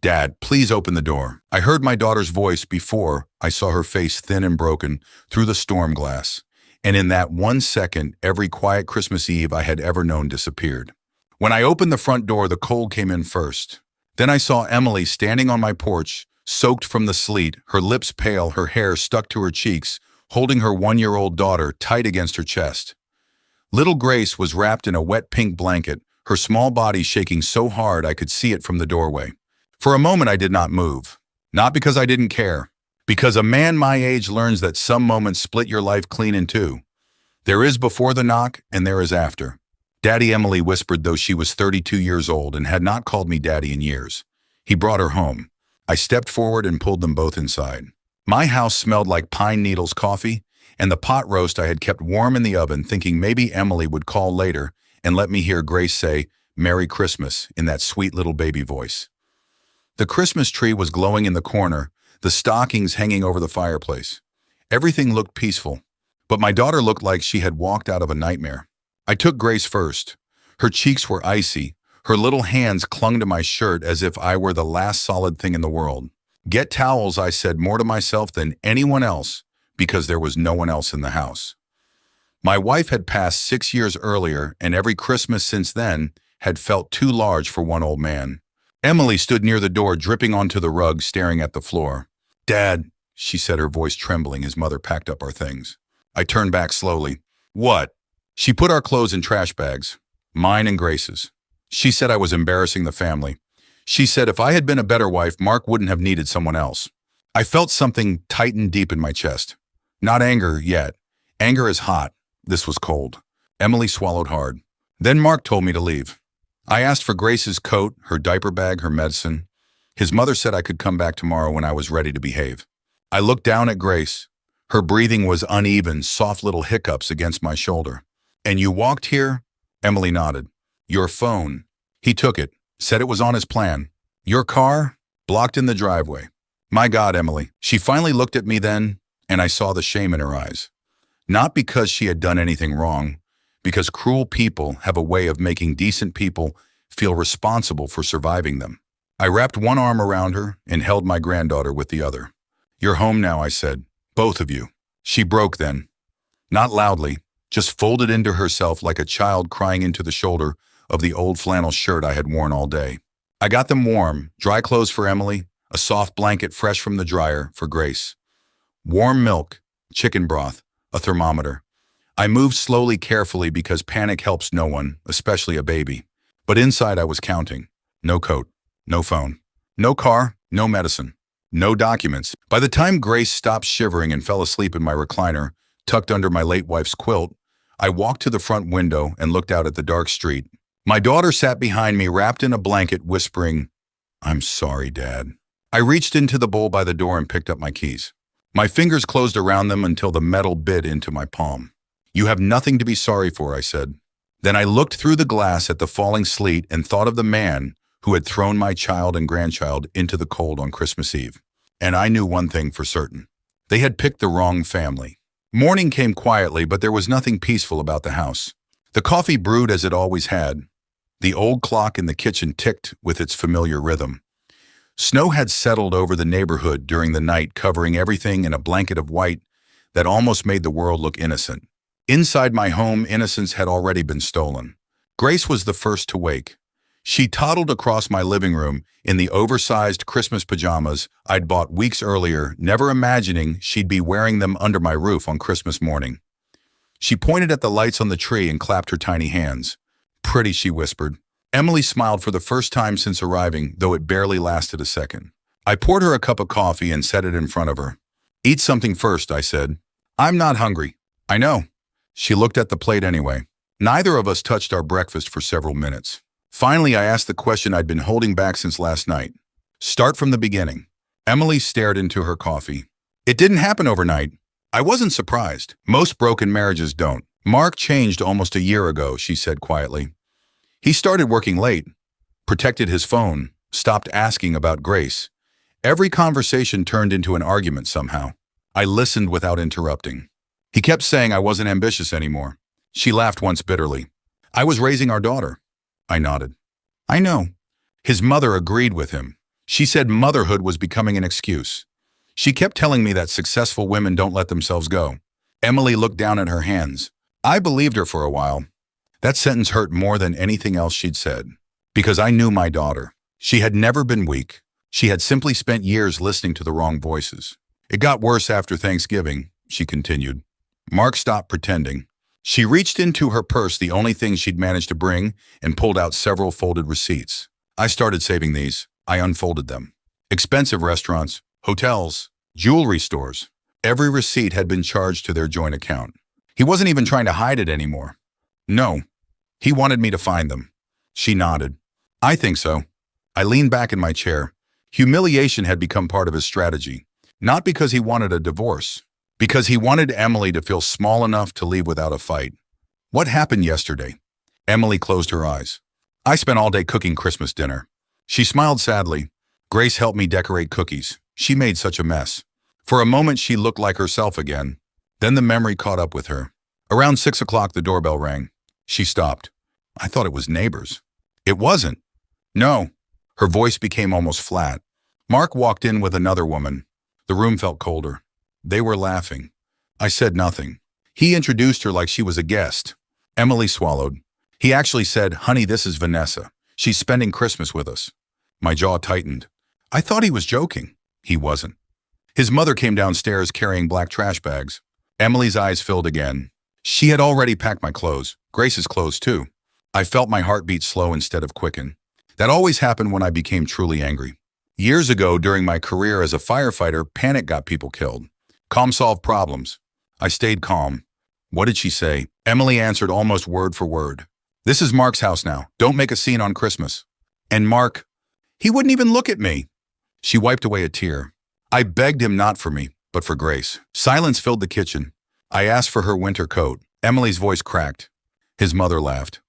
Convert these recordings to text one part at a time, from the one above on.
"Dad, please open the door." I heard my daughter's voice before I saw her face thin and broken through the storm glass. And in that 1 second, every quiet Christmas Eve I had ever known disappeared. When I opened the front door, the cold came in first. Then I saw Emily standing on my porch, soaked from the sleet, her lips pale, her hair stuck to her cheeks, holding her 1-year-old daughter tight against her chest. Little Grace was wrapped in a wet pink blanket, her small body shaking so hard I could see it from the doorway. For a moment I did not move. Not because I didn't care. Because a man my age learns that some moments split your life clean in two. There is before the knock and there is after. Daddy, Emily whispered, though she was 32 years old and had not called me daddy in years. He brought her home. I stepped forward and pulled them both inside. My house smelled like pine needles coffee and the pot roast I had kept warm in the oven, thinking maybe Emily would call later and let me hear Grace say, "Merry Christmas," in that sweet little baby voice. The Christmas tree was glowing in the corner, the stockings hanging over the fireplace. Everything looked peaceful, but my daughter looked like she had walked out of a nightmare. I took Grace first. Her cheeks were icy. Her little hands clung to my shirt as if I were the last solid thing in the world. "Get towels," I said, more to myself than anyone else, because there was no one else in the house. My wife had passed 6 years earlier, and every Christmas since then had felt too large for one old man. Emily stood near the door, dripping onto the rug, staring at the floor. "Dad," she said, her voice trembling as Mother packed up our things. I turned back slowly. "What?" She put our clothes in trash bags, mine and Grace's. She said I was embarrassing the family. She said if I had been a better wife, Mark wouldn't have needed someone else. I felt something tighten deep in my chest. Not anger yet. Anger is hot. This was cold. Emily swallowed hard. Then Mark told me to leave. I asked for Grace's coat, her diaper bag, her medicine. His mother said I could come back tomorrow when I was ready to behave. I looked down at Grace. Her breathing was uneven, soft little hiccups against my shoulder. "And you walked here?" Emily nodded. "Your phone." He took it, said it was on his plan. "Your car?" "Blocked in the driveway." My God, Emily. She finally looked at me then, and I saw the shame in her eyes. Not because she had done anything wrong, because cruel people have a way of making decent people feel responsible for surviving them. I wrapped one arm around her and held my granddaughter with the other. "You're home now," I said. "Both of you." She broke then. Not loudly, just folded into herself like a child crying into the shoulder of the old flannel shirt I had worn all day. I got them warm, dry clothes for Emily, a soft blanket fresh from the dryer for Grace. Warm milk, chicken broth, a thermometer. I moved slowly, carefully, because panic helps no one, especially a baby. But inside I was counting. No coat, no phone, no car, no medicine, no documents. By the time Grace stopped shivering and fell asleep in my recliner, tucked under my late wife's quilt, I walked to the front window and looked out at the dark street. My daughter sat behind me, wrapped in a blanket, whispering, "I'm sorry, Dad." I reached into the bowl by the door and picked up my keys. My fingers closed around them until the metal bit into my palm. "You have nothing to be sorry for," I said. Then I looked through the glass at the falling sleet and thought of the man who had thrown my child and grandchild into the cold on Christmas Eve. And I knew one thing for certain. They had picked the wrong family. Morning came quietly, but there was nothing peaceful about the house. The coffee brewed as it always had. The old clock in the kitchen ticked with its familiar rhythm. Snow had settled over the neighborhood during the night, covering everything in a blanket of white that almost made the world look innocent. Inside my home, innocence had already been stolen. Grace was the first to wake. She toddled across my living room in the oversized Christmas pajamas I'd bought weeks earlier, never imagining she'd be wearing them under my roof on Christmas morning. She pointed at the lights on the tree and clapped her tiny hands. "Pretty," she whispered. Emily smiled for the first time since arriving, though it barely lasted a second. I poured her a cup of coffee and set it in front of her. "Eat something first," I said. "I'm not hungry." "I know." She looked at the plate anyway. Neither of us touched our breakfast for several minutes. Finally, I asked the question I'd been holding back since last night. "Start from the beginning." Emily stared into her coffee. "It didn't happen overnight." I wasn't surprised. Most broken marriages don't. "Mark changed almost a year ago," she said quietly. "He started working late, protected his phone, stopped asking about Grace. Every conversation turned into an argument somehow. I listened without interrupting. He kept saying I wasn't ambitious anymore." She laughed once bitterly. "I was raising our daughter." I nodded. "I know." His mother agreed with him. She said motherhood was becoming an excuse. She kept telling me that successful women don't let themselves go. Emily looked down at her hands. I believed her for a while. That sentence hurt more than anything else she'd said. Because I knew my daughter. She had never been weak. She had simply spent years listening to the wrong voices. It got worse after Thanksgiving, she continued. Mark stopped pretending. She reached into her purse, the only thing she'd managed to bring, and pulled out several folded receipts. I started saving these. I unfolded them. Expensive restaurants, hotels, jewelry stores. Every receipt had been charged to their joint account. He wasn't even trying to hide it anymore. No, he wanted me to find them. She nodded. I think so. I leaned back in my chair. Humiliation had become part of his strategy. Not because he wanted a divorce. Because he wanted Emily to feel small enough to leave without a fight. What happened yesterday? Emily closed her eyes. I spent all day cooking Christmas dinner. She smiled sadly. Grace helped me decorate cookies. She made such a mess. For a moment, she looked like herself again. Then the memory caught up with her. Around 6 o'clock, the doorbell rang. She stopped. I thought it was neighbors. It wasn't. No. Her voice became almost flat. Mark walked in with another woman. The room felt colder. They were laughing. I said nothing. He introduced her like she was a guest. Emily swallowed. He actually said, "Honey, this is Vanessa. She's spending Christmas with us." My jaw tightened. I thought he was joking. He wasn't. His mother came downstairs carrying black trash bags. Emily's eyes filled again. She had already packed my clothes, Grace's clothes too. I felt my heartbeat slow instead of quicken. That always happened when I became truly angry. Years ago, during my career as a firefighter, panic got people killed. Calm solved problems. I stayed calm. What did she say? Emily answered almost word for word. This is Mark's house now. Don't make a scene on Christmas. And Mark, he wouldn't even look at me. She wiped away a tear. I begged him not for me, but for Grace. Silence filled the kitchen. I asked for her winter coat. Emily's voice cracked. His mother laughed.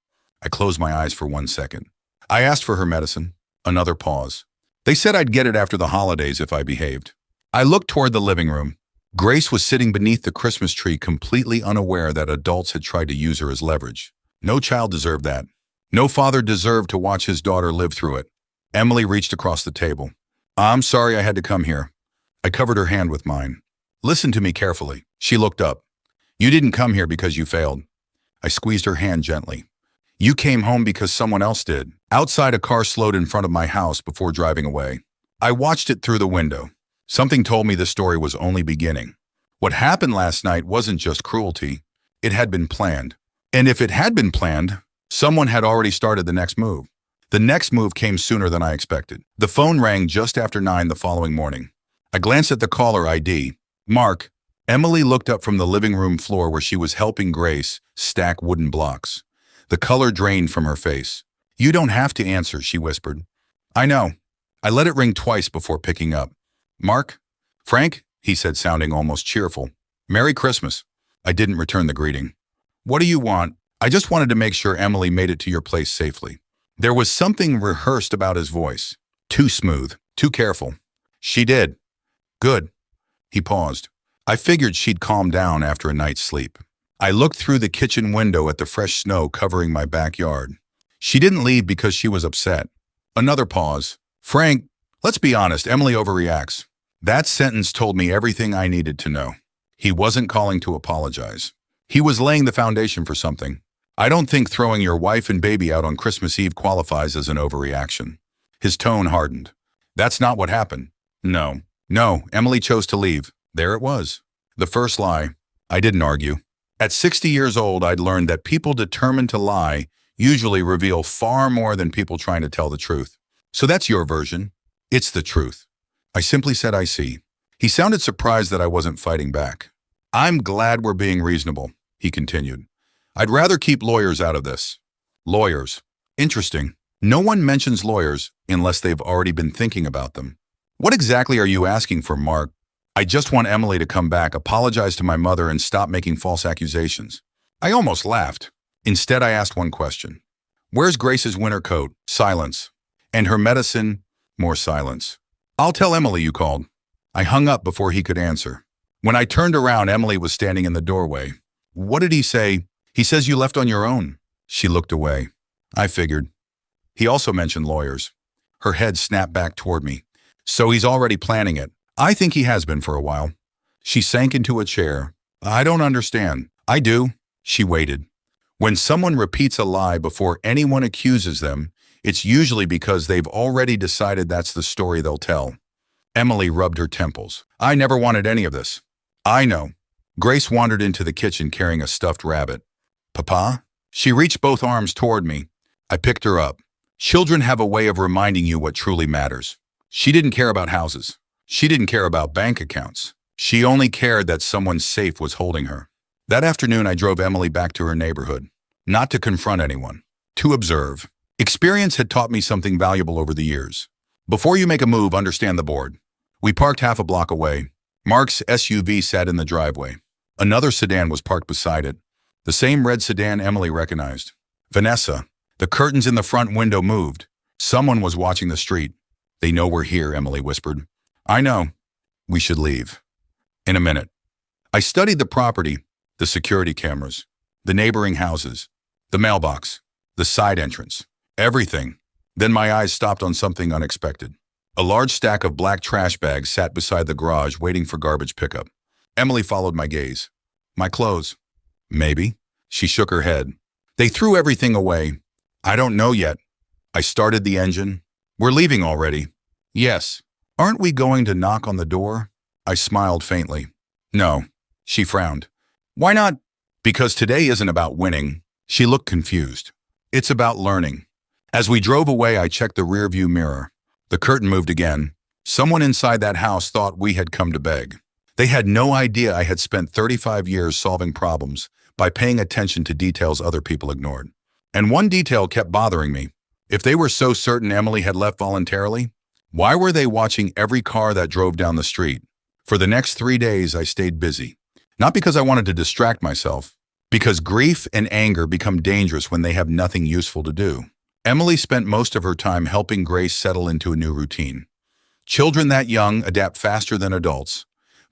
I closed my eyes for 1 second. I asked for her medicine. Another pause. They said I'd get it after the holidays if I behaved. I looked toward the living room. Grace was sitting beneath the Christmas tree, completely unaware that adults had tried to use her as leverage. No child deserved that. No father deserved to watch his daughter live through it. Emily reached across the table. I'm sorry I had to come here. I covered her hand with mine. Listen to me carefully. She looked up. You didn't come here because you failed. I squeezed her hand gently. You came home because someone else did. Outside, a car slowed in front of my house before driving away. I watched it through the window. Something told me the story was only beginning. What happened last night wasn't just cruelty. It had been planned. And if it had been planned, someone had already started the next move. The next move came sooner than I expected. The phone rang just after 9 the following morning. I glanced at the caller ID. Mark. Emily looked up from the living room floor where she was helping Grace stack wooden blocks. The color drained from her face. You don't have to answer, she whispered. I know. I let it ring twice before picking up. Mark? Frank? He said, sounding almost cheerful. Merry Christmas. I didn't return the greeting. What do you want? I just wanted to make sure Emily made it to your place safely. There was something rehearsed about his voice. Too smooth, too careful. She did. Good. He paused. I figured she'd calm down after a night's sleep. I looked through the kitchen window at the fresh snow covering my backyard. She didn't leave because she was upset. Another pause. Frank, let's be honest, Emily overreacts. That sentence told me everything I needed to know. He wasn't calling to apologize. He was laying the foundation for something. I don't think throwing your wife and baby out on Christmas Eve qualifies as an overreaction. His tone hardened. That's not what happened. No, Emily chose to leave. There it was. The first lie. I didn't argue. At 60 years old, I'd learned that people determined to lie usually reveal far more than people trying to tell the truth. So that's your version. It's the truth. I simply said, I see. He sounded surprised that I wasn't fighting back. I'm glad we're being reasonable, he continued. I'd rather keep lawyers out of this. Lawyers. Interesting. No one mentions lawyers unless they've already been thinking about them. What exactly are you asking for, Mark? I just want Emily to come back, apologize to my mother, and stop making false accusations. I almost laughed. Instead, I asked one question. Where's Grace's winter coat? Silence. And her medicine? More silence. I'll tell Emily you called. I hung up before he could answer. When I turned around, Emily was standing in the doorway. What did he say? He says you left on your own. She looked away. I figured. He also mentioned lawyers. Her head snapped back toward me. So he's already planning it. I think he has been for a while. She sank into a chair. I don't understand. I do. She waited. When someone repeats a lie before anyone accuses them, it's usually because they've already decided that's the story they'll tell. Emily rubbed her temples. I never wanted any of this. I know. Grace wandered into the kitchen carrying a stuffed rabbit. Papa? She reached both arms toward me. I picked her up. Children have a way of reminding you what truly matters. She didn't care about houses. She didn't care about bank accounts. She only cared that someone safe was holding her. That afternoon, I drove Emily back to her neighborhood. Not to confront anyone. To observe. Experience had taught me something valuable over the years. Before you make a move, understand the board. We parked half a block away. Mark's SUV sat in the driveway. Another sedan was parked beside it. The same red sedan Emily recognized. Vanessa. The curtains in the front window moved. Someone was watching the street. They know we're here, Emily whispered. I know. We should leave. In a minute. I studied the property, the security cameras, the neighboring houses, the mailbox, the side entrance, everything. Then my eyes stopped on something unexpected. A large stack of black trash bags sat beside the garage waiting for garbage pickup. Emily followed my gaze. My clothes. Maybe. She shook her head. They threw everything away. I don't know yet. I started the engine. We're leaving already. Yes. Aren't we going to knock on the door? I smiled faintly. No. She frowned. Why not? Because today isn't about winning. She looked confused. It's about learning. As we drove away, I checked the rearview mirror. The curtain moved again. Someone inside that house thought we had come to beg. They had no idea I had spent 35 years solving problems by paying attention to details other people ignored. And one detail kept bothering me. If they were so certain Emily had left voluntarily, why were they watching every car that drove down the street? For the next 3 days, I stayed busy. Not because I wanted to distract myself, because grief and anger become dangerous when they have nothing useful to do. Emily spent most of her time helping Grace settle into a new routine. Children that young adapt faster than adults,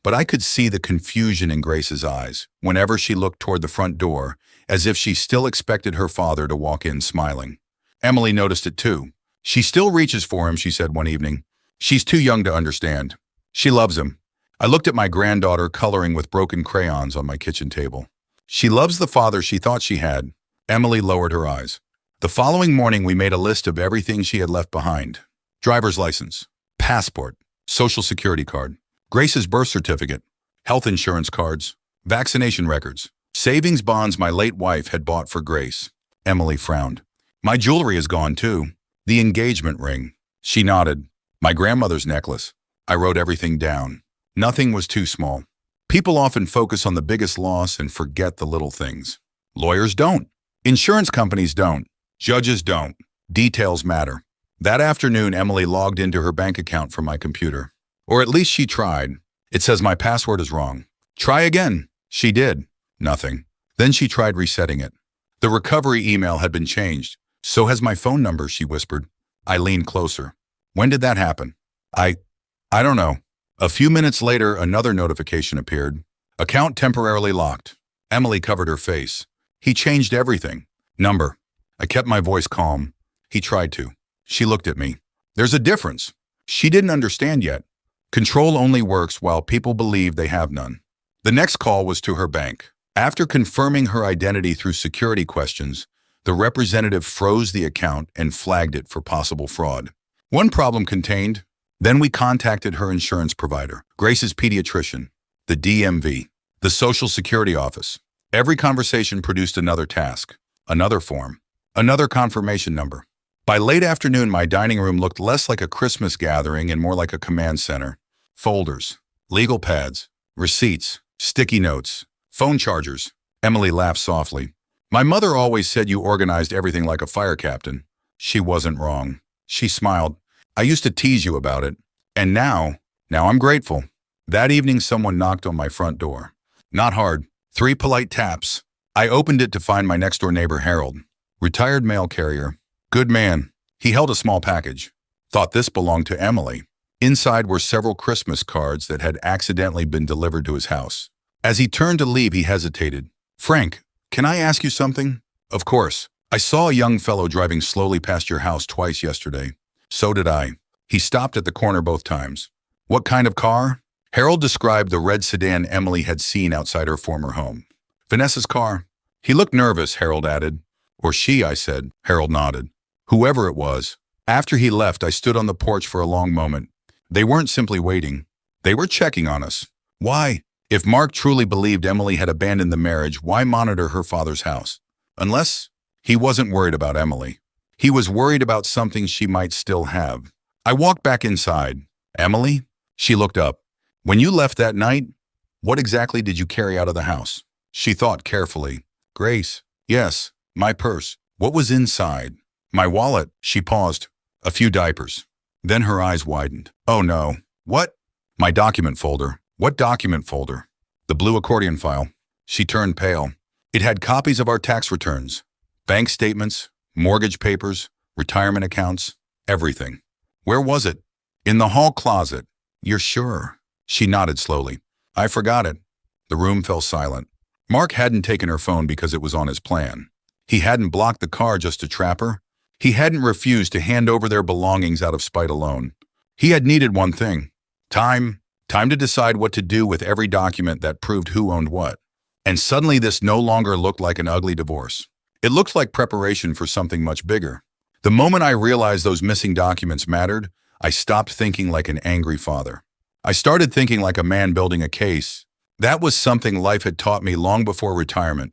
but I could see the confusion in Grace's eyes whenever she looked toward the front door, as if she still expected her father to walk in smiling. Emily noticed it too. She still reaches for him, she said one evening. She's too young to understand. She loves him. I looked at my granddaughter coloring with broken crayons on my kitchen table. She loves the father she thought she had. Emily lowered her eyes. The following morning, we made a list of everything she had left behind. Driver's license, passport, social security card, Grace's birth certificate, health insurance cards, vaccination records, savings bonds my late wife had bought for Grace. Emily frowned. My jewelry is gone too. The engagement ring. She nodded. My grandmother's necklace. I wrote everything down. Nothing was too small. People often focus on the biggest loss and forget the little things. Lawyers don't. Insurance companies don't. Judges don't. Details matter. That afternoon, Emily logged into her bank account from my computer. Or at least she tried. It says my password is wrong. Try again. She did. Nothing. Then she tried resetting it. The recovery email had been changed. So has my phone number, she whispered. I leaned closer. When did that happen? I don't know. A few minutes later, another notification appeared. Account temporarily locked. Emily covered her face. He changed everything. Number. I kept my voice calm. He tried to. She looked at me. There's a difference. She didn't understand yet. Control only works while people believe they have none. The next call was to her bank. After confirming her identity through security questions, the representative froze the account and flagged it for possible fraud. One problem contained. Then we contacted her insurance provider, Grace's pediatrician, the DMV, the Social Security office. Every conversation produced another task, another form, another confirmation number. By late afternoon, my dining room looked less like a Christmas gathering and more like a command center. Folders, legal pads, receipts, sticky notes, phone chargers. Emily laughed softly. My mother always said you organized everything like a fire captain. She wasn't wrong. She smiled. I used to tease you about it. And now I'm grateful. That evening, someone knocked on my front door. Not hard. 3 polite taps. I opened it to find my next-door neighbor, Harold. Retired mail carrier. Good man. He held a small package. Thought this belonged to Emily. Inside were several Christmas cards that had accidentally been delivered to his house. As he turned to leave, he hesitated. Frank, can I ask you something? Of course. I saw a young fellow driving slowly past your house twice yesterday. So did I. He stopped at the corner both times. What kind of car? Harold described the red sedan Emily had seen outside her former home. Vanessa's car. He looked nervous, Harold added. Or she, I said. Harold nodded. Whoever it was. After he left, I stood on the porch for a long moment. They weren't simply waiting. They were checking on us. Why? If Mark truly believed Emily had abandoned the marriage, why monitor her father's house? Unless he wasn't worried about Emily. He was worried about something she might still have. I walked back inside. Emily? She looked up. When you left that night, what exactly did you carry out of the house? She thought carefully. Grace. Yes, my purse. What was inside? My wallet. She paused. A few diapers. Then her eyes widened. Oh no. What? My document folder. What document folder? The blue accordion file. She turned pale. It had copies of our tax returns, bank statements, mortgage papers, retirement accounts, everything. Where was it? In the hall closet. You're sure? She nodded slowly. I forgot it. The room fell silent. Mark hadn't taken her phone because it was on his plan. He hadn't blocked the car just to trap her. He hadn't refused to hand over their belongings out of spite alone. He had needed one thing. Time to decide what to do with every document that proved who owned what. And suddenly this no longer looked like an ugly divorce. It looked like preparation for something much bigger. The moment I realized those missing documents mattered, I stopped thinking like an angry father. I started thinking like a man building a case. That was something life had taught me long before retirement.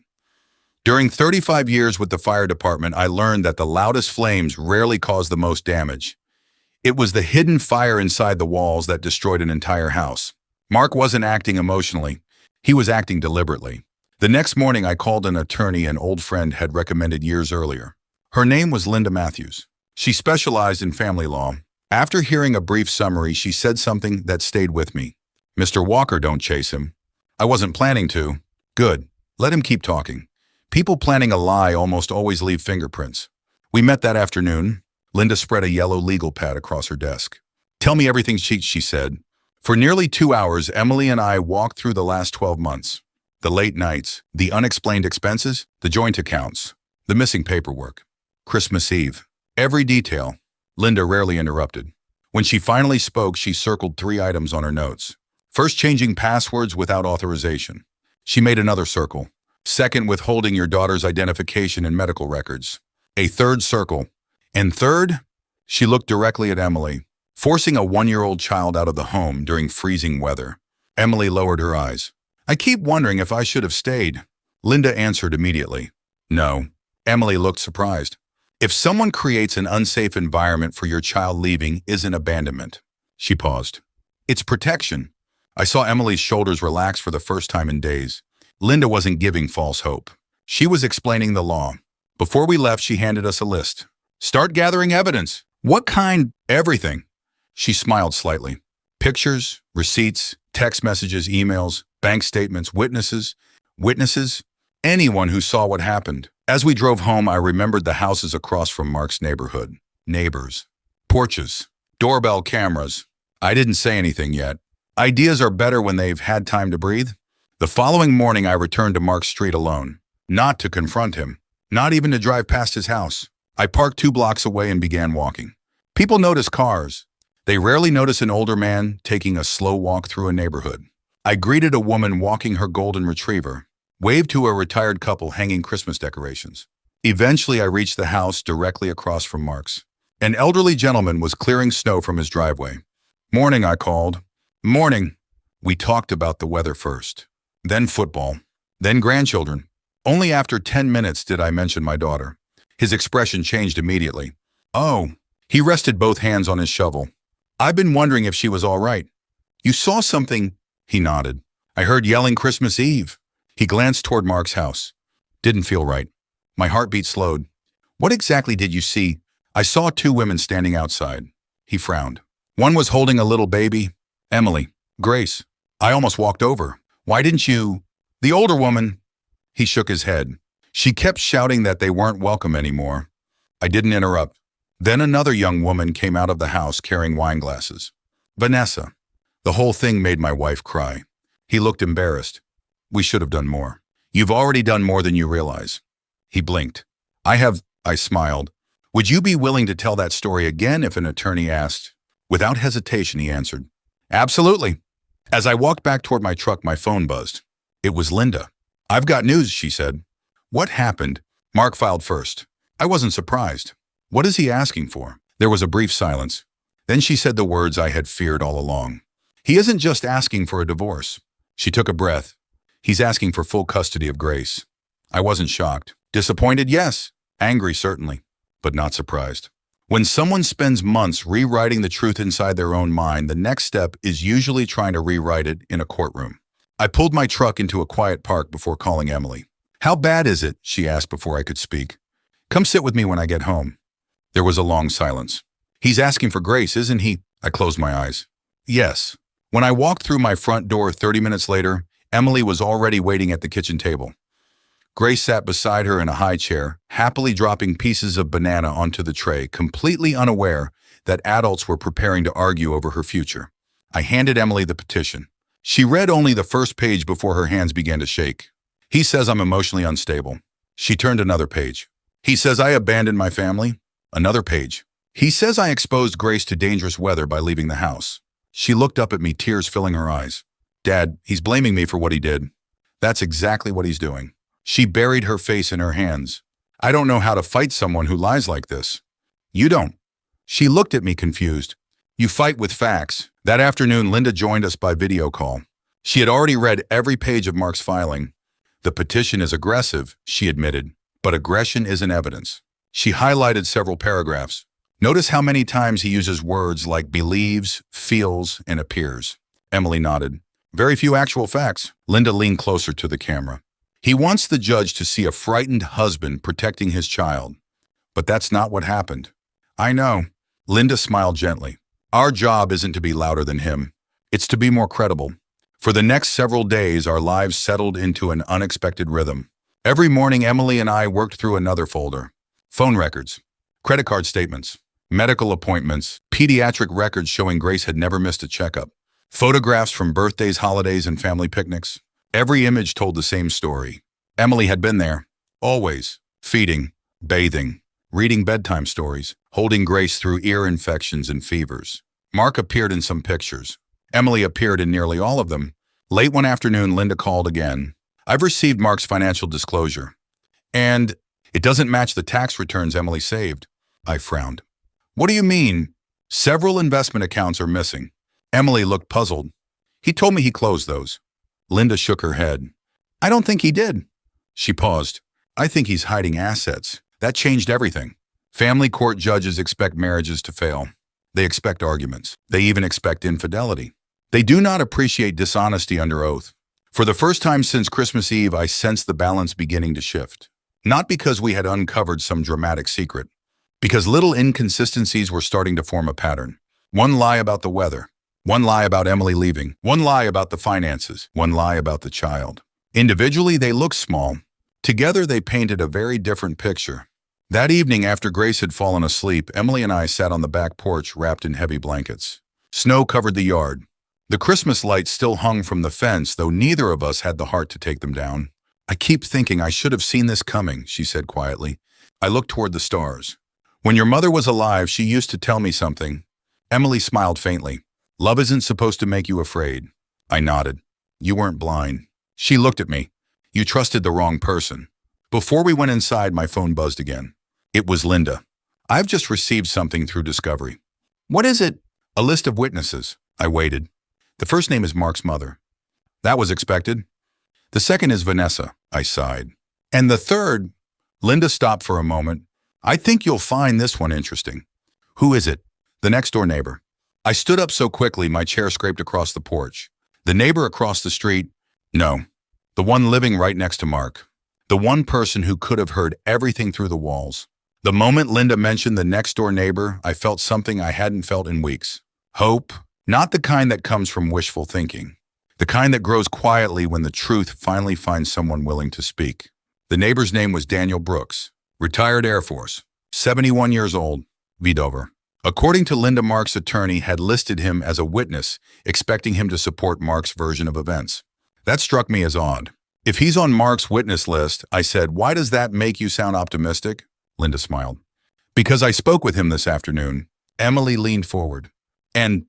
During 35 years with the fire department, I learned that the loudest flames rarely cause the most damage. It was the hidden fire inside the walls that destroyed an entire house. Mark wasn't acting emotionally. He was acting deliberately. The next morning, I called an attorney an old friend had recommended years earlier. Her name was Linda Matthews. She specialized in family law. After hearing a brief summary, she said something that stayed with me. Mr. Walker, don't chase him. I wasn't planning to. Good. Let him keep talking. People planning a lie almost always leave fingerprints. We met that afternoon. Linda spread a yellow legal pad across her desk. Tell me everything, she said. For nearly 2 hours, Emily and I walked through the last 12 months. The late nights, the unexplained expenses, the joint accounts, the missing paperwork. Christmas Eve. Every detail. Linda rarely interrupted. When she finally spoke, she circled 3 items on her notes. First, changing passwords without authorization. She made another circle. Second, withholding your daughter's identification and medical records. A third circle. And third, she looked directly at Emily, forcing a 1-year-old child out of the home during freezing weather. Emily lowered her eyes. I keep wondering if I should have stayed. Linda answered immediately. No. Emily looked surprised. If someone creates an unsafe environment for your child, leaving isn't abandonment. She paused. It's protection. I saw Emily's shoulders relax for the first time in days. Linda wasn't giving false hope. She was explaining the law. Before we left, she handed us a list. Start gathering evidence. What kind? Everything. She smiled slightly. Pictures, receipts, text messages, emails, bank statements, witnesses, anyone who saw what happened. As we drove home, I remembered the houses across from Mark's neighborhood. Neighbors. Porches. Doorbell cameras. I didn't say anything yet. Ideas are better when they've had time to breathe. The following morning, I returned to Mark's street alone. Not to confront him. Not even to drive past his house. I parked 2 blocks away and began walking. People notice cars. They rarely notice an older man taking a slow walk through a neighborhood. I greeted a woman walking her golden retriever, waved to a retired couple hanging Christmas decorations. Eventually, I reached the house directly across from Mark's. An elderly gentleman was clearing snow from his driveway. Morning, I called. Morning. We talked about the weather first, then football, then grandchildren. Only after 10 minutes did I mention my daughter. His expression changed immediately. Oh, he rested both hands on his shovel. I've been wondering if she was all right. You saw something? He nodded. I heard yelling Christmas Eve. He glanced toward Mark's house. Didn't feel right. My heartbeat slowed. What exactly did you see? I saw 2 women standing outside. He frowned. One was holding a little baby. Emily. Grace. I almost walked over. Why didn't you? The older woman. He shook his head. She kept shouting that they weren't welcome anymore. I didn't interrupt. Then another young woman came out of the house carrying wine glasses. Vanessa. The whole thing made my wife cry. He looked embarrassed. We should have done more. You've already done more than you realize. He blinked. I smiled. Would you be willing to tell that story again if an attorney asked? Without hesitation, he answered. Absolutely. As I walked back toward my truck, my phone buzzed. It was Linda. I've got news, she said. What happened? Mark filed first. I wasn't surprised. What is he asking for? There was a brief silence. Then she said the words I had feared all along. He isn't just asking for a divorce. She took a breath. He's asking for full custody of Grace. I wasn't shocked. Disappointed, yes. Angry, certainly. But not surprised. When someone spends months rewriting the truth inside their own mind, the next step is usually trying to rewrite it in a courtroom. I pulled my truck into a quiet park before calling Emily. How bad is it? She asked before I could speak. Come sit with me when I get home. There was a long silence. He's asking for Grace, isn't he? I closed my eyes. Yes. When I walked through my front door 30 minutes later, Emily was already waiting at the kitchen table. Grace sat beside her in a high chair, happily dropping pieces of banana onto the tray, completely unaware that adults were preparing to argue over her future. I handed Emily the petition. She read only the first page before her hands began to shake. He says I'm emotionally unstable. She turned another page. He says I abandoned my family. Another page. He says I exposed Grace to dangerous weather by leaving the house. She looked up at me, tears filling her eyes. Dad, he's blaming me for what he did. That's exactly what he's doing. She buried her face in her hands. I don't know how to fight someone who lies like this. You don't. She looked at me confused. You fight with facts. That afternoon, Linda joined us by video call. She had already read every page of Mark's filing. The petition is aggressive, she admitted, but aggression isn't evidence. She highlighted several paragraphs. Notice how many times he uses words like believes, feels, and appears. Emily nodded. Very few actual facts. Linda leaned closer to the camera. He wants the judge to see a frightened husband protecting his child. But that's not what happened. I know. Linda smiled gently. Our job isn't to be louder than him. It's to be more credible. For the next several days, our lives settled into an unexpected rhythm. Every morning, Emily and I worked through another folder. Phone records, credit card statements, medical appointments, pediatric records showing Grace had never missed a checkup, photographs from birthdays, holidays, and family picnics. Every image told the same story. Emily had been there, always, feeding, bathing, reading bedtime stories, holding Grace through ear infections and fevers. Mark appeared in some pictures. Emily appeared in nearly all of them. Late one afternoon, Linda called again. I've received Mark's financial disclosure. And it doesn't match the tax returns Emily saved. I frowned. What do you mean? Several investment accounts are missing. Emily looked puzzled. He told me he closed those. Linda shook her head. I don't think he did. She paused. I think he's hiding assets. That changed everything. Family court judges expect marriages to fail. They expect arguments. They even expect infidelity. They do not appreciate dishonesty under oath. For the first time since Christmas Eve, I sensed the balance beginning to shift. Not because we had uncovered some dramatic secret, because little inconsistencies were starting to form a pattern. One lie about the weather, one lie about Emily leaving, one lie about the finances, one lie about the child. Individually, they looked small. Together, they painted a very different picture. That evening, after Grace had fallen asleep, Emily and I sat on the back porch wrapped in heavy blankets. Snow covered the yard. The Christmas lights still hung from the fence, though neither of us had the heart to take them down. I keep thinking I should have seen this coming, she said quietly. I looked toward the stars. When your mother was alive, she used to tell me something. Emily smiled faintly. Love isn't supposed to make you afraid. I nodded. You weren't blind. She looked at me. You trusted the wrong person. Before we went inside, my phone buzzed again. It was Linda. I've just received something through Discovery. What is it? A list of witnesses. I waited. The first name is Mark's mother. That was expected. The second is Vanessa. I sighed. And the third, Linda stopped for a moment. I think you'll find this one interesting. Who is it? The next door neighbor. I stood up so quickly my chair scraped across the porch. The neighbor across the street? No. The one living right next to Mark. The one person who could have heard everything through the walls. The moment Linda mentioned the next door neighbor, I felt something I hadn't felt in weeks. Hope. Not the kind that comes from wishful thinking. The kind that grows quietly when the truth finally finds someone willing to speak. The neighbor's name was Daniel Brooks, retired Air Force, 71 years old, Vidover. According to Linda, Mark's attorney had listed him as a witness, expecting him to support Mark's version of events. That struck me as odd. If he's on Mark's witness list, I said, why does that make you sound optimistic? Linda smiled. Because I spoke with him this afternoon. Emily leaned forward. And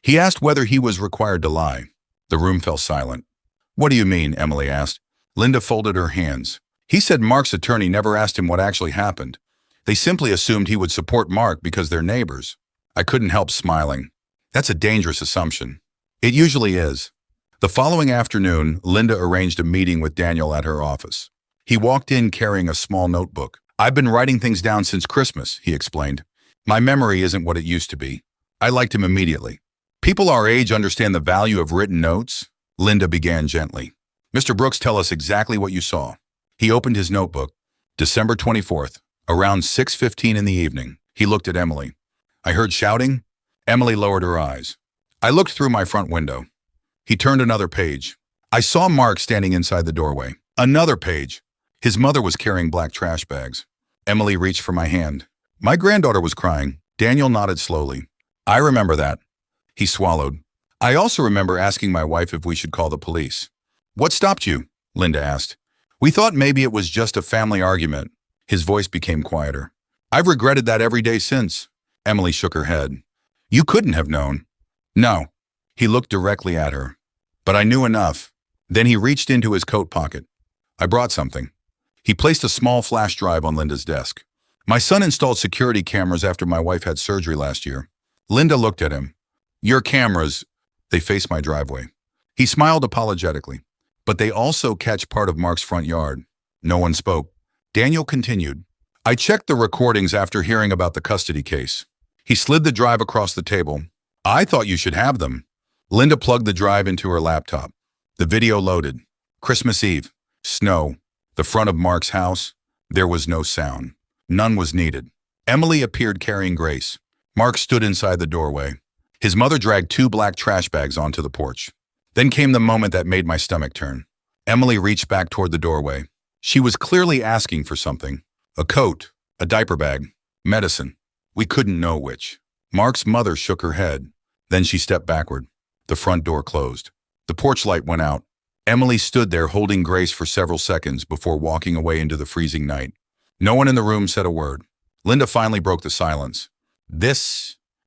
he asked whether he was required to lie. The room fell silent. What do you mean? Emily asked. Linda folded her hands. He said Mark's attorney never asked him what actually happened. They simply assumed he would support Mark because they're neighbors. I couldn't help smiling. That's a dangerous assumption. It usually is. The following afternoon, Linda arranged a meeting with Daniel at her office. He walked in carrying a small notebook. I've been writing things down since Christmas, he explained. My memory isn't what it used to be. I liked him immediately. People our age understand the value of written notes, Linda began gently. Mr. Brooks, tell us exactly what you saw. He opened his notebook. December 24th, around 6:15 in the evening. He looked at Emily. I heard shouting. Emily lowered her eyes. I looked through my front window. He turned another page. I saw Mark standing inside the doorway. Another page. His mother was carrying black trash bags. Emily reached for my hand. My granddaughter was crying. Daniel nodded slowly. I remember that. He swallowed. I also remember asking my wife if we should call the police. What stopped you? Linda asked. We thought maybe it was just a family argument. His voice became quieter. I've regretted that every day since. Emily shook her head. You couldn't have known. No. He looked directly at her. But I knew enough. Then he reached into his coat pocket. I brought something. He placed a small flash drive on Linda's desk. My son installed security cameras after my wife had surgery last year. Linda looked at him. Your cameras, they face my driveway. He smiled apologetically. But they also catch part of Mark's front yard. No one spoke. Daniel continued. I checked the recordings after hearing about the custody case. He slid the drive across the table. I thought you should have them. Linda plugged the drive into her laptop. The video loaded. Christmas Eve. Snow. The front of Mark's house. There was no sound. None was needed. Emily appeared carrying Grace. Mark stood inside the doorway. His mother dragged 2 black trash bags onto the porch. Then came the moment that made my stomach turn. Emily reached back toward the doorway. She was clearly asking for something. A coat, a diaper bag, medicine. We couldn't know which. Mark's mother shook her head. Then she stepped backward. The front door closed. The porch light went out. Emily stood there holding Grace for several seconds before walking away into the freezing night. No one in the room said a word. Linda finally broke the silence.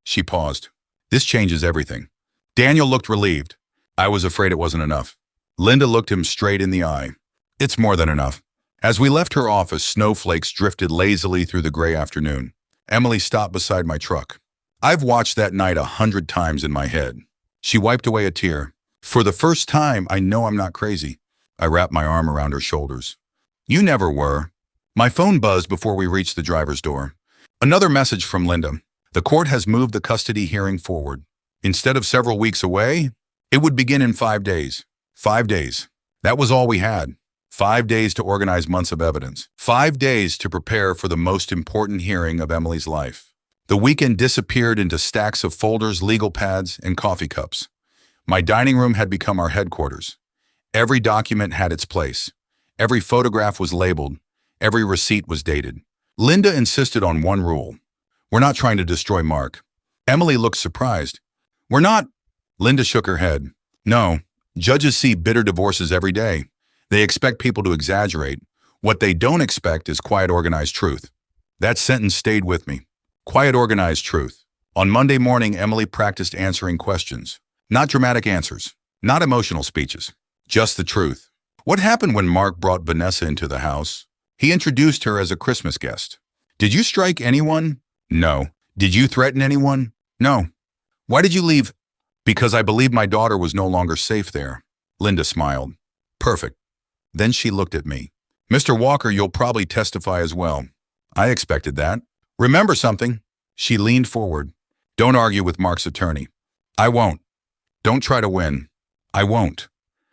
She paused. This changes everything. Daniel looked relieved. I was afraid it wasn't enough. Linda looked him straight in the eye. It's more than enough. As we left her office, snowflakes drifted lazily through the gray afternoon. Emily stopped beside my truck. I've watched that night 100 times in my head. She wiped away a tear. For the first time, I know I'm not crazy. I wrapped my arm around her shoulders. You never were. My phone buzzed before we reached the driver's door. Another message from Linda. The court has moved the custody hearing forward. Instead of several weeks away, it would begin in 5 days. 5 days. That was all we had. 5 days to organize months of evidence. 5 days to prepare for the most important hearing of Emily's life. The weekend disappeared into stacks of folders, legal pads, and coffee cups. My dining room had become our headquarters. Every document had its place. Every photograph was labeled. Every receipt was dated. Linda insisted on one rule. We're not trying to destroy Mark. Emily looked surprised. We're not. Linda shook her head. No, judges see bitter divorces every day. They expect people to exaggerate. What they don't expect is quiet, organized truth. That sentence stayed with me. Quiet, organized truth. On Monday morning, Emily practiced answering questions. Not dramatic answers. Not emotional speeches. Just the truth. What happened when Mark brought Vanessa into the house? He introduced her as a Christmas guest. Did you strike anyone? No. Did you threaten anyone? No. Why did you leave? Because I believed my daughter was no longer safe there. Linda smiled. Perfect. Then she looked at me. Mr. Walker, you'll probably testify as well. I expected that. Remember something? She leaned forward. Don't argue with Mark's attorney. I won't. Don't try to win. I won't.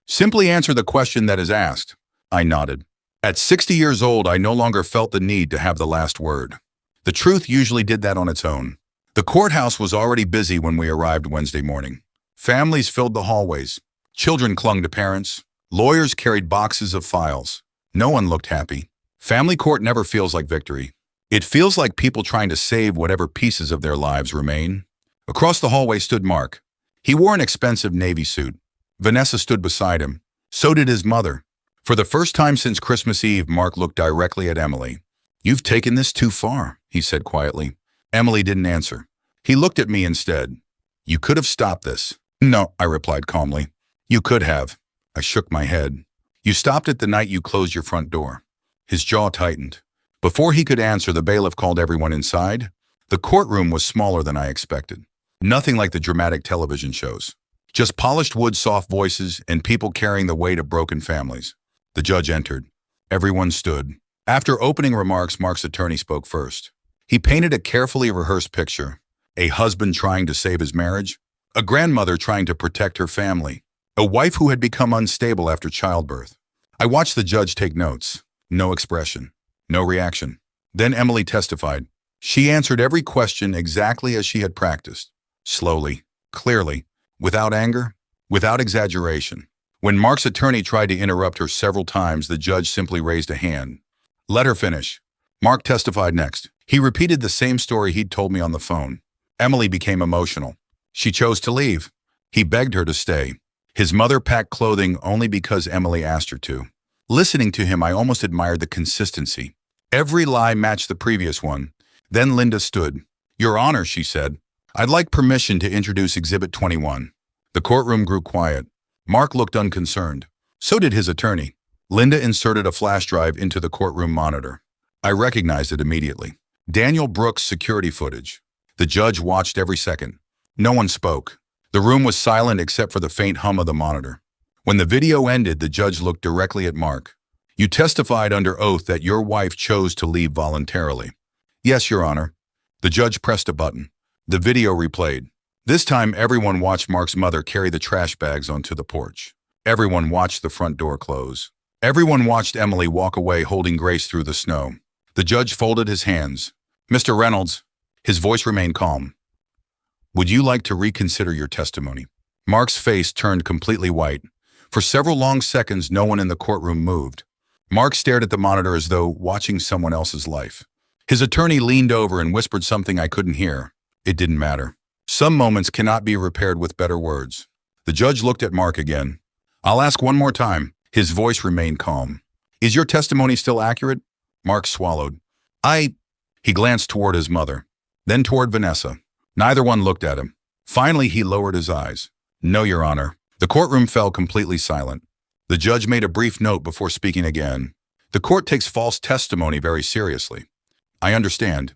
Simply answer the question that is asked. I nodded. At 60 years old, I no longer felt the need to have the last word. The truth usually did that on its own. The courthouse was already busy when we arrived Wednesday morning. Families filled the hallways. Children clung to parents. Lawyers carried boxes of files. No one looked happy. Family court never feels like victory. It feels like people trying to save whatever pieces of their lives remain. Across the hallway stood Mark. He wore an expensive navy suit. Vanessa stood beside him. So did his mother. For the first time since Christmas Eve, Mark looked directly at Emily. You've taken this too far, he said quietly. Emily didn't answer. He looked at me instead. You could have stopped this. No, I replied calmly. You could have. I shook my head. You stopped it the night you closed your front door. His jaw tightened. Before he could answer, the bailiff called everyone inside. The courtroom was smaller than I expected. Nothing like the dramatic television shows. Just polished wood, soft voices, and people carrying the weight of broken families. The judge entered. Everyone stood. After opening remarks, Mark's attorney spoke first. He painted a carefully rehearsed picture. A husband trying to save his marriage. A grandmother trying to protect her family. A wife who had become unstable after childbirth. I watched the judge take notes. No expression. No reaction. Then Emily testified. She answered every question exactly as she had practiced. Slowly, clearly, without anger, without exaggeration. When Mark's attorney tried to interrupt her several times, the judge simply raised a hand. Let her finish. Mark testified next. He repeated the same story he'd told me on the phone. Emily became emotional. She chose to leave. He begged her to stay. His mother packed clothing only because Emily asked her to. Listening to him, I almost admired the consistency. Every lie matched the previous one. Then Linda stood. Your Honor, she said, I'd like permission to introduce Exhibit 21. The courtroom grew quiet. Mark looked unconcerned. So did his attorney. Linda inserted a flash drive into the courtroom monitor. I recognized it immediately. Daniel Brooks' security footage. The judge watched every second. No one spoke. The room was silent except for the faint hum of the monitor. When the video ended, the judge looked directly at Mark. You testified under oath that your wife chose to leave voluntarily. Yes, Your Honor. The judge pressed a button. The video replayed. This time, everyone watched Mark's mother carry the trash bags onto the porch. Everyone watched the front door close. Everyone watched Emily walk away holding Grace through the snow. The judge folded his hands. Mr. Reynolds, his voice remained calm. Would you like to reconsider your testimony? Mark's face turned completely white. For several long seconds, no one in the courtroom moved. Mark stared at the monitor as though watching someone else's life. His attorney leaned over and whispered something I couldn't hear. It didn't matter. Some moments cannot be repaired with better words. The judge looked at Mark again. I'll ask one more time. His voice remained calm. Is your testimony still accurate? Mark swallowed. He glanced toward his mother, then toward Vanessa. Neither one looked at him. Finally, he lowered his eyes. No, Your Honor. The courtroom fell completely silent. The judge made a brief note before speaking again. The court takes false testimony very seriously. I understand.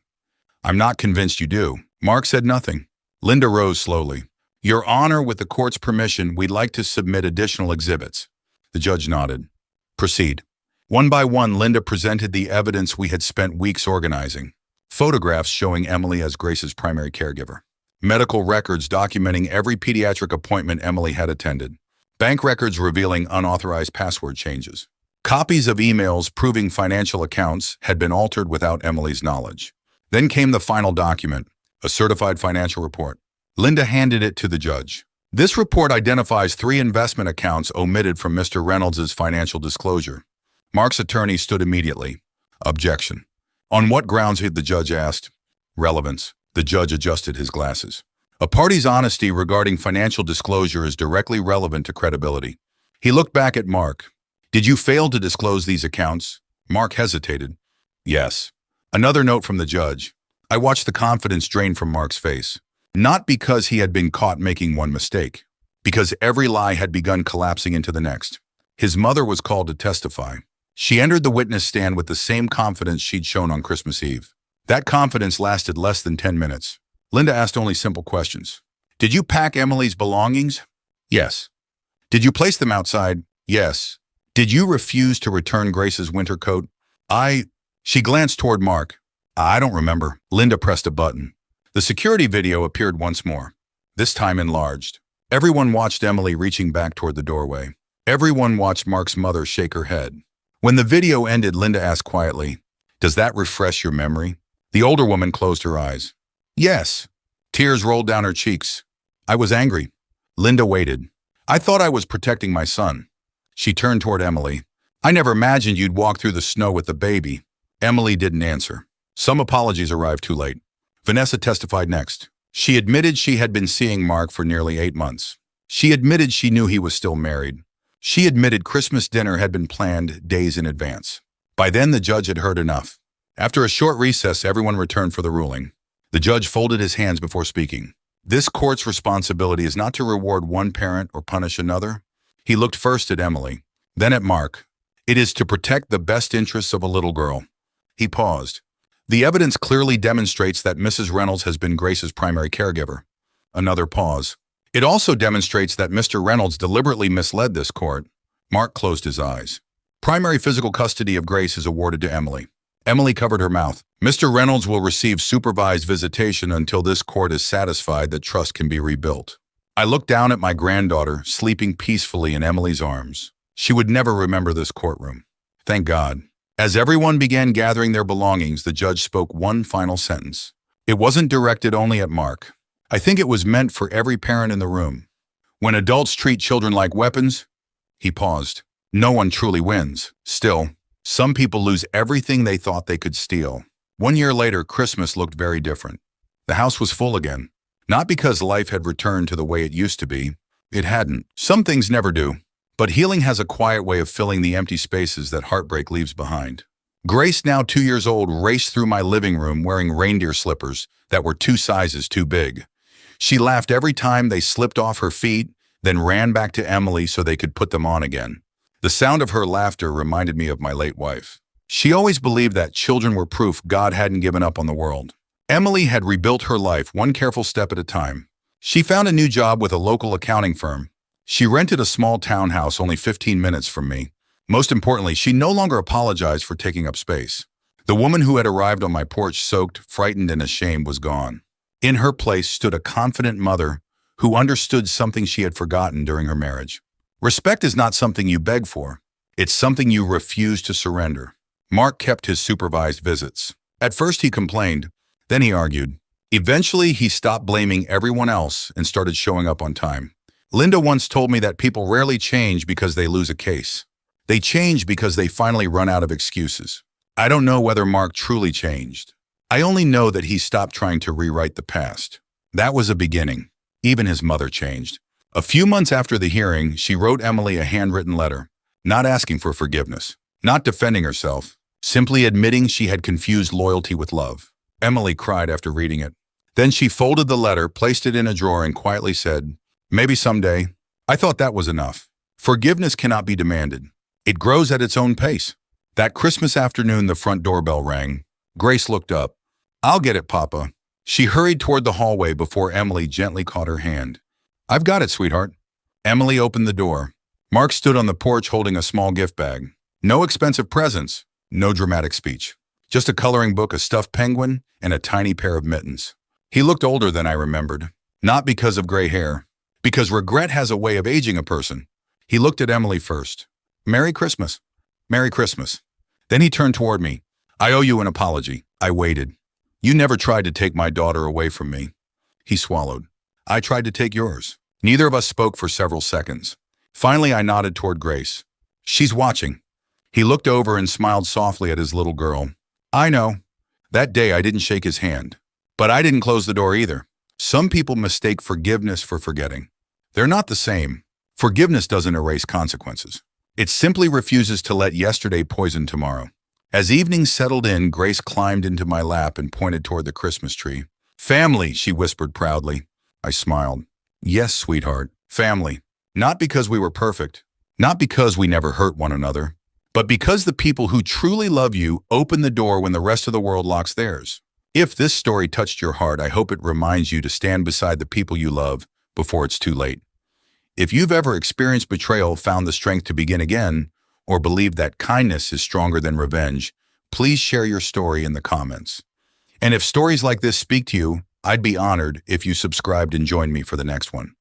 I'm not convinced you do. Mark said nothing. Linda rose slowly. Your Honor, with the court's permission, we'd like to submit additional exhibits. The judge nodded. Proceed. One by one, Linda presented the evidence we had spent weeks organizing. Photographs showing Emily as Grace's primary caregiver. Medical records documenting every pediatric appointment Emily had attended. Bank records revealing unauthorized password changes. Copies of emails proving financial accounts had been altered without Emily's knowledge. Then came the final document, a certified financial report. Linda handed it to the judge. This report identifies 3 investment accounts omitted from Mr. Reynolds' financial disclosure. Mark's attorney stood immediately. Objection. On what grounds had the judge asked? Relevance. The judge adjusted his glasses. A party's honesty regarding financial disclosure is directly relevant to credibility. He looked back at Mark. Did you fail to disclose these accounts? Mark hesitated. Yes. Another note from the judge. I watched the confidence drain from Mark's face. Not because he had been caught making one mistake, because every lie had begun collapsing into the next. His mother was called to testify. She entered the witness stand with the same confidence she'd shown on Christmas Eve. That confidence lasted less than 10 minutes. Linda asked only simple questions. Did you pack Emily's belongings? Yes. Did you place them outside? Yes. Did you refuse to return Grace's winter coat? She glanced toward Mark. I don't remember. Linda pressed a button. The security video appeared once more, this time enlarged. Everyone watched Emily reaching back toward the doorway. Everyone watched Mark's mother shake her head. When the video ended, Linda asked quietly, Does that refresh your memory? The older woman closed her eyes. Yes. Tears rolled down her cheeks. I was angry. Linda waited. I thought I was protecting my son. She turned toward Emily. I never imagined you'd walk through the snow with the baby. Emily didn't answer. Some apologies arrived too late. Vanessa testified next. She admitted she had been seeing Mark for nearly 8 months. She admitted she knew he was still married. She admitted Christmas dinner had been planned days in advance. By then, the judge had heard enough. After a short recess, everyone returned for the ruling. The judge folded his hands before speaking. This court's responsibility is not to reward one parent or punish another. He looked first at Emily, then at Mark. It is to protect the best interests of a little girl. He paused. The evidence clearly demonstrates that Mrs. Reynolds has been Grace's primary caregiver. Another pause. It also demonstrates that Mr. Reynolds deliberately misled this court. Mark closed his eyes. Primary physical custody of Grace is awarded to Emily. Emily covered her mouth. Mr. Reynolds will receive supervised visitation until this court is satisfied that trust can be rebuilt. I looked down at my granddaughter, sleeping peacefully in Emily's arms. She would never remember this courtroom. Thank God. As everyone began gathering their belongings, the judge spoke one final sentence. It wasn't directed only at Mark. I think it was meant for every parent in the room. When adults treat children like weapons, he paused. No one truly wins. Still, some people lose everything they thought they could steal. 1 year later, Christmas looked very different. The house was full again. Not because life had returned to the way it used to be. It hadn't. Some things never do. But healing has a quiet way of filling the empty spaces that heartbreak leaves behind. Grace, now 2 years old, raced through my living room wearing reindeer slippers that were 2 sizes too big. She laughed every time they slipped off her feet, then ran back to Emily so they could put them on again. The sound of her laughter reminded me of my late wife. She always believed that children were proof God hadn't given up on the world. Emily had rebuilt her life one careful step at a time. She found a new job with a local accounting firm. She rented a small townhouse only 15 minutes from me. Most importantly, she no longer apologized for taking up space. The woman who had arrived on my porch soaked, frightened, and ashamed was gone. In her place stood a confident mother who understood something she had forgotten during her marriage. Respect is not something you beg for. It's something you refuse to surrender. Mark kept his supervised visits. At first he complained, then he argued. Eventually he stopped blaming everyone else and started showing up on time. Linda once told me that people rarely change because they lose a case. They change because they finally run out of excuses. I don't know whether Mark truly changed. I only know that he stopped trying to rewrite the past. That was a beginning. Even his mother changed. A few months after the hearing, she wrote Emily a handwritten letter, not asking for forgiveness, not defending herself, simply admitting she had confused loyalty with love. Emily cried after reading it. Then she folded the letter, placed it in a drawer, and quietly said, "Maybe someday." I thought that was enough. Forgiveness cannot be demanded. It grows at its own pace. That Christmas afternoon, the front doorbell rang. Grace looked up. "I'll get it, Papa." She hurried toward the hallway before Emily gently caught her hand. "I've got it, sweetheart." Emily opened the door. Mark stood on the porch holding a small gift bag. No expensive presents, no dramatic speech. Just a coloring book, a stuffed penguin, and a tiny pair of mittens. He looked older than I remembered. Not because of gray hair. Because regret has a way of aging a person. He looked at Emily first. "Merry Christmas." "Merry Christmas." Then he turned toward me. "I owe you an apology." I waited. "You never tried to take my daughter away from me." He swallowed. "I tried to take yours." Neither of us spoke for several seconds. Finally, I nodded toward Grace. "She's watching." He looked over and smiled softly at his little girl. "I know." That day, I didn't shake his hand. But I didn't close the door either. Some people mistake forgiveness for forgetting. They're not the same. Forgiveness doesn't erase consequences. It simply refuses to let yesterday poison tomorrow. As evening settled in, Grace climbed into my lap and pointed toward the Christmas tree. "Family," she whispered proudly. I smiled. "Yes, sweetheart, family. Not because we were perfect, not because we never hurt one another, but because the people who truly love you open the door when the rest of the world locks theirs." If this story touched your heart, I hope it reminds you to stand beside the people you love before it's too late. If you've ever experienced betrayal, found the strength to begin again, or believe that kindness is stronger than revenge, please share your story in the comments. And if stories like this speak to you, I'd be honored if you subscribed and joined me for the next one.